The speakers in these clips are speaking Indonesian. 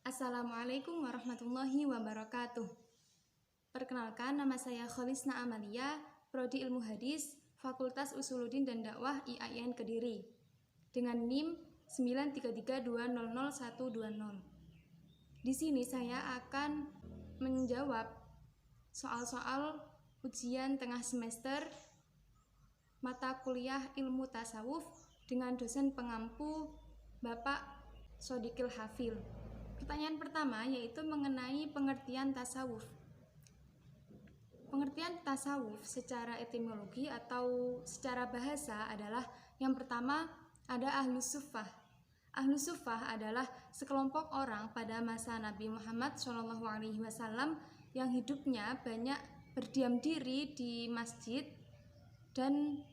Assalamualaikum warahmatullahi wabarakatuh. Perkenalkan, nama saya Kholisna Amalia, Prodi Ilmu Hadis, Fakultas Usuluddin dan Dakwah IAIN Kediri, dengan NIM 933200120. Di sini saya akan menjawab soal-soal ujian tengah semester mata kuliah Ilmu Tasawuf dengan dosen pengampu Bapak Shodiqil Hafil. Pertanyaan pertama yaitu mengenai pengertian tasawuf. Pengertian tasawuf secara etimologi atau secara bahasa adalah yang pertama ada Ahlus Suffah. Ahlus Suffah adalah sekelompok orang pada masa Nabi Muhammad SAW yang hidupnya banyak berdiam diri di masjid dan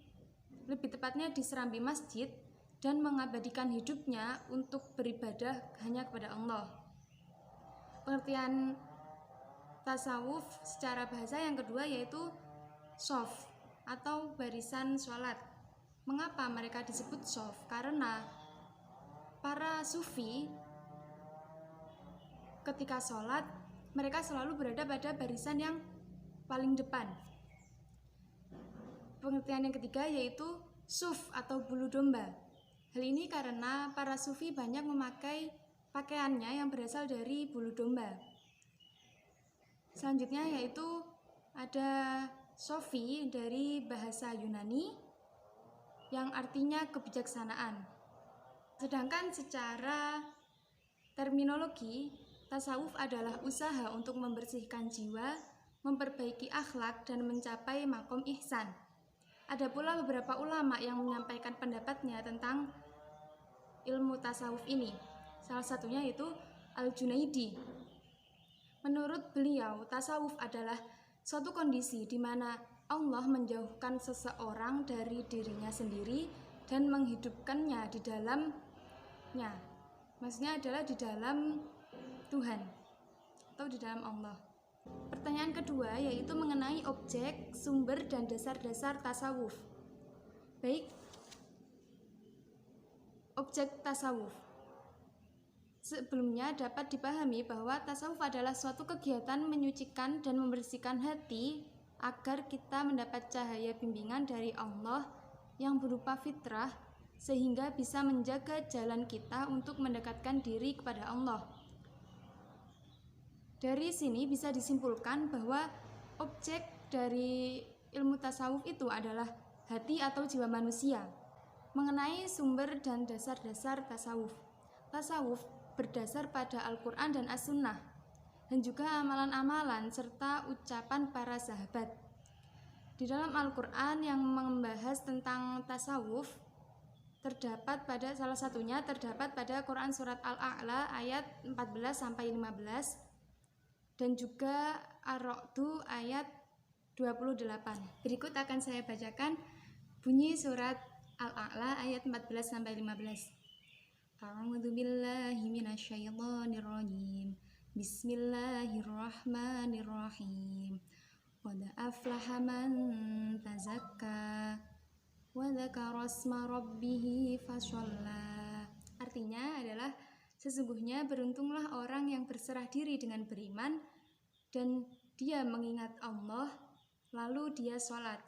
lebih tepatnya di serambi masjid dan mengabadikan hidupnya untuk beribadah hanya kepada Allah. Pengertian tasawuf secara bahasa yang kedua yaitu shaf atau barisan sholat. Mengapa mereka disebut shaf? Karena para sufi ketika sholat mereka selalu berada pada barisan yang paling depan. Pengertian yang ketiga yaitu suf atau bulu domba. Hal ini karena para sufi banyak memakai pakaiannya yang berasal dari bulu domba. Selanjutnya yaitu ada sofi dari bahasa Yunani yang artinya kebijaksanaan. Sedangkan secara terminologi, tasawuf adalah usaha untuk membersihkan jiwa, memperbaiki akhlak, dan mencapai makom ihsan. Ada pula beberapa ulama yang menyampaikan pendapatnya tentang ilmu tasawuf ini. Salah satunya yaitu Al-Junaidi. Menurut beliau, tasawuf adalah suatu kondisi di mana Allah menjauhkan seseorang dari dirinya sendiri dan menghidupkannya di dalamnya. Maksudnya adalah di dalam Tuhan atau di dalam Allah. Pertanyaan kedua yaitu mengenai objek, sumber, dan dasar-dasar tasawuf. Baik, objek tasawuf. Sebelumnya dapat dipahami bahwa tasawuf adalah suatu kegiatan menyucikan dan membersihkan hati agar kita mendapat cahaya bimbingan dari Allah yang berupa fitrah sehingga bisa menjaga jalan kita untuk mendekatkan diri kepada Allah. Dari sini bisa disimpulkan bahwa objek dari ilmu tasawuf itu adalah hati atau jiwa manusia. Mengenai sumber dan dasar-dasar tasawuf. Tasawuf berdasar pada Al-Quran dan As-Sunnah dan juga amalan-amalan serta ucapan para sahabat. Di dalam Al-Quran yang membahas tentang tasawuf terdapat pada salah satunya terdapat pada Quran surat Al-A'la ayat 14-15 dan juga Ar-Ra'du ayat 28. Berikut akan saya bacakan bunyi surat Al-A'la ayat 14-15. A'udzu billahi minasyaitonir rajim. Bismillahirrahmanirrahim. Qad aflaha man tazakka wa dzakara asma rabbih fashalla. Artinya adalah sesungguhnya beruntunglah orang yang berserah diri dengan beriman dan dia mengingat Allah lalu dia sholat.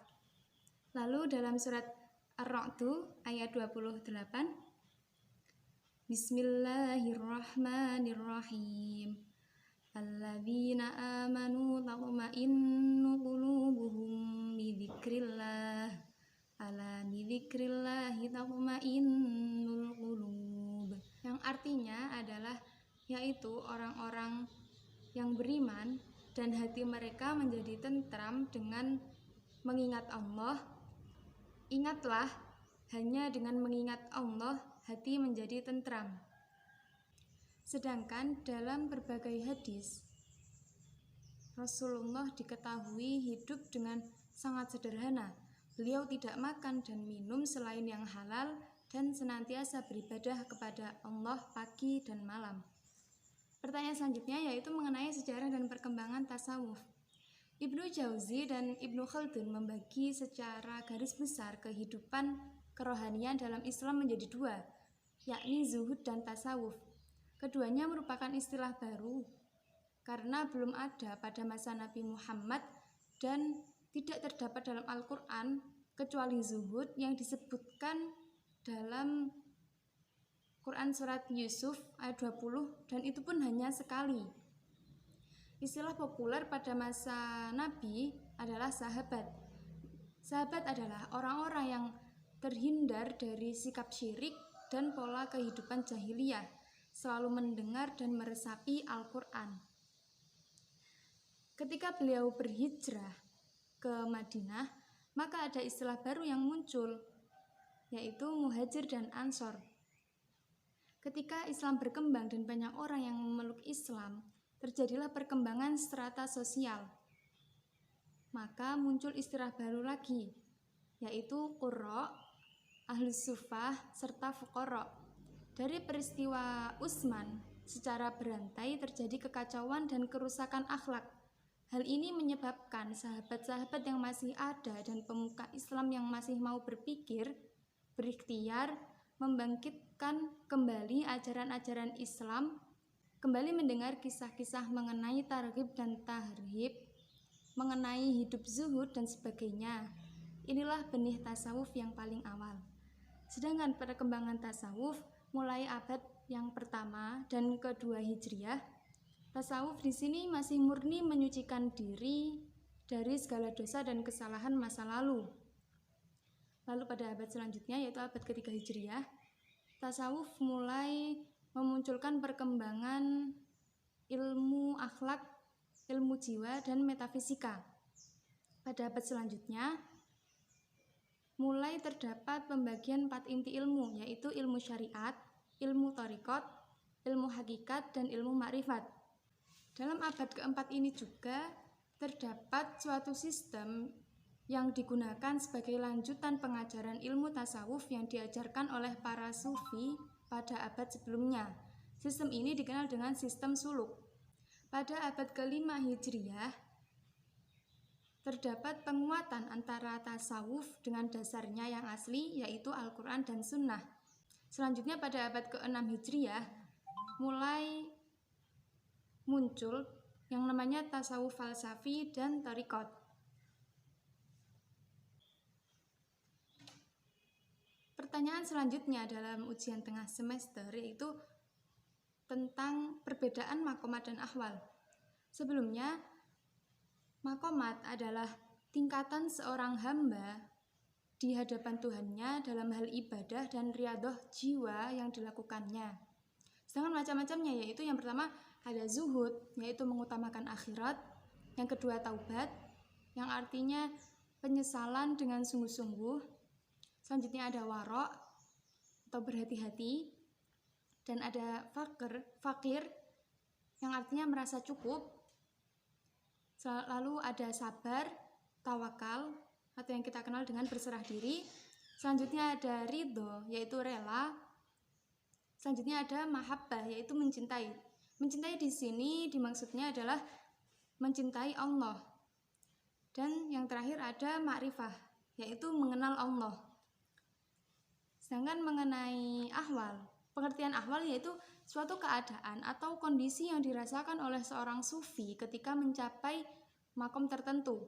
Lalu dalam surat Ar-Ra'du ayat 28, Bismillahirrahmanirrahim. Alladzina amanu tatma'innu qulubuhum bidzikrillah. Ala bidzikrillahi tatma'innul qulub. Yang artinya adalah yaitu orang-orang yang beriman dan hati mereka menjadi tentram dengan mengingat Allah. Ingatlah, hanya dengan mengingat Allah hati menjadi tentram. Sedangkan dalam berbagai hadis Rasulullah diketahui hidup dengan sangat sederhana. Beliau tidak makan dan minum selain yang halal dan senantiasa beribadah kepada Allah pagi dan malam. Pertanyaan selanjutnya yaitu mengenai sejarah dan perkembangan tasawuf. Ibnu Jauzi dan Ibnu Khaldun membagi secara garis besar kehidupan kerohanian dalam Islam menjadi dua, yakni zuhud dan tasawuf. Keduanya merupakan istilah baru karena belum ada pada masa Nabi Muhammad dan tidak terdapat dalam Al-Quran kecuali zuhud yang disebutkan dalam Quran surat Yusuf ayat 20 dan itu pun hanya sekali. Istilah populer pada masa Nabi adalah sahabat. Sahabat adalah orang-orang yang terhindar dari sikap syirik dan pola kehidupan jahiliyah, selalu mendengar dan meresapi Al-Quran. Ketika beliau berhijrah ke Madinah, maka ada istilah baru yang muncul, yaitu muhajir dan ansor. Ketika Islam berkembang dan banyak orang yang memeluk Islam, terjadilah perkembangan strata sosial. Maka muncul istilah baru lagi, yaitu qurra, ahlus sufah, serta fuqara. Dari peristiwa Utsman, secara berantai terjadi kekacauan dan kerusakan akhlak. Hal ini menyebabkan sahabat-sahabat yang masih ada dan pemuka Islam yang masih mau berpikir, berikhtiar, membangkitkan kembali ajaran-ajaran Islam, kembali mendengar kisah-kisah mengenai targhib dan tahrib, mengenai hidup zuhud dan sebagainya. Inilah benih tasawuf yang paling awal. Sedangkan perkembangan tasawuf mulai abad yang pertama dan kedua Hijriah, tasawuf di sini masih murni menyucikan diri dari segala dosa dan kesalahan masa lalu. Lalu pada abad selanjutnya, yaitu abad ketiga Hijriah, tasawuf mulai memunculkan perkembangan ilmu akhlak, ilmu jiwa, dan metafisika. Pada abad selanjutnya, mulai terdapat pembagian 4 inti ilmu, yaitu ilmu syariat, ilmu thariqat, ilmu hakikat, dan ilmu makrifat. Dalam abad keempat ini juga terdapat suatu sistem yang digunakan sebagai lanjutan pengajaran ilmu tasawuf yang diajarkan oleh para sufi pada abad sebelumnya. Sistem ini dikenal dengan sistem suluk. Pada abad kelima Hijriah, terdapat penguatan antara tasawuf dengan dasarnya yang asli, yaitu Al-Quran dan Sunnah. Selanjutnya pada abad ke-6 Hijriah, mulai muncul yang namanya tasawuf falsafi dan thariqat. Pertanyaan selanjutnya dalam ujian tengah semester yaitu tentang perbedaan maqamat dan ahwal. Sebelumnya, maqamat adalah tingkatan seorang hamba di hadapan Tuhannya dalam hal ibadah dan riyadhah jiwa yang dilakukannya. Sedangkan macam-macamnya yaitu yang pertama ada zuhud, yaitu mengutamakan akhirat. Yang kedua taubat, yang artinya penyesalan dengan sungguh-sungguh. Selanjutnya ada warok atau berhati-hati, dan ada fakir yang artinya merasa cukup. Lalu ada sabar, tawakal atau yang kita kenal dengan berserah diri. Selanjutnya ada ridho, yaitu rela. Selanjutnya ada mahabbah, yaitu mencintai. Mencintai di sini dimaksudnya adalah mencintai Allah. Dan yang terakhir ada makrifah, yaitu mengenal Allah. Sedangkan mengenai ahwal, pengertian ahwal yaitu suatu keadaan atau kondisi yang dirasakan oleh seorang sufi ketika mencapai makom tertentu.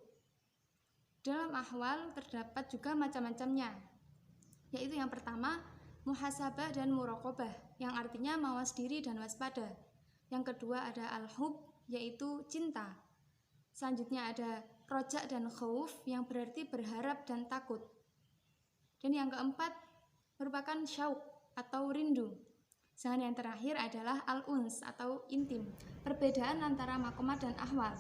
Dalam ahwal terdapat juga macam-macamnya, yaitu yang pertama muhasabah dan muraqabah, yang artinya mawas diri dan waspada. Yang kedua ada al-hub, yaitu cinta. Selanjutnya ada roja dan khauf, yang berarti berharap dan takut. Dan yang keempat merupakan syauq atau rindu. Sedangkan yang terakhir adalah al-uns atau intim. Perbedaan antara maqamat dan ahwal.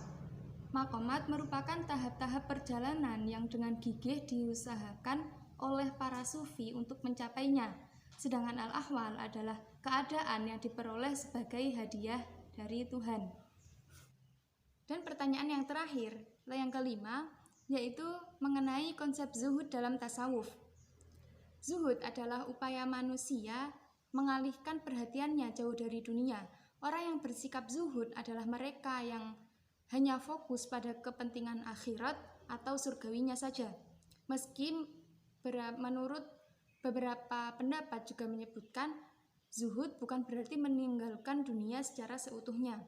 Maqamat merupakan tahap-tahap perjalanan yang dengan gigih diusahakan oleh para sufi untuk mencapainya. Sedangkan al-ahwal adalah keadaan yang diperoleh sebagai hadiah dari Tuhan. Dan pertanyaan yang terakhir, yang kelima, yaitu mengenai konsep zuhud dalam tasawuf. Zuhud adalah upaya manusia mengalihkan perhatiannya jauh dari dunia. Orang yang bersikap zuhud adalah mereka yang hanya fokus pada kepentingan akhirat atau surgawinya saja. Meski menurut beberapa pendapat juga menyebutkan Zuhud bukan berarti meninggalkan dunia secara seutuhnya.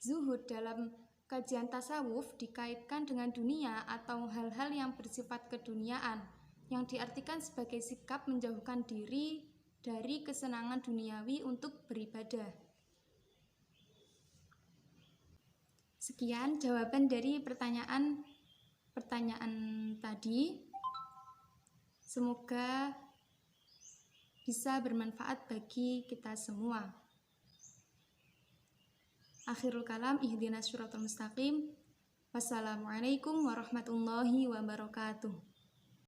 Zuhud dalam kajian tasawuf dikaitkan dengan dunia atau hal-hal yang bersifat keduniaan, yang diartikan sebagai sikap menjauhkan diri dari kesenangan duniawi untuk beribadah. Sekian jawaban dari pertanyaan tadi. Semoga bisa bermanfaat bagi kita semua. Akhirul kalam, ihdinas syiratal mustaqim. Wassalamualaikum warahmatullahi wabarakatuh.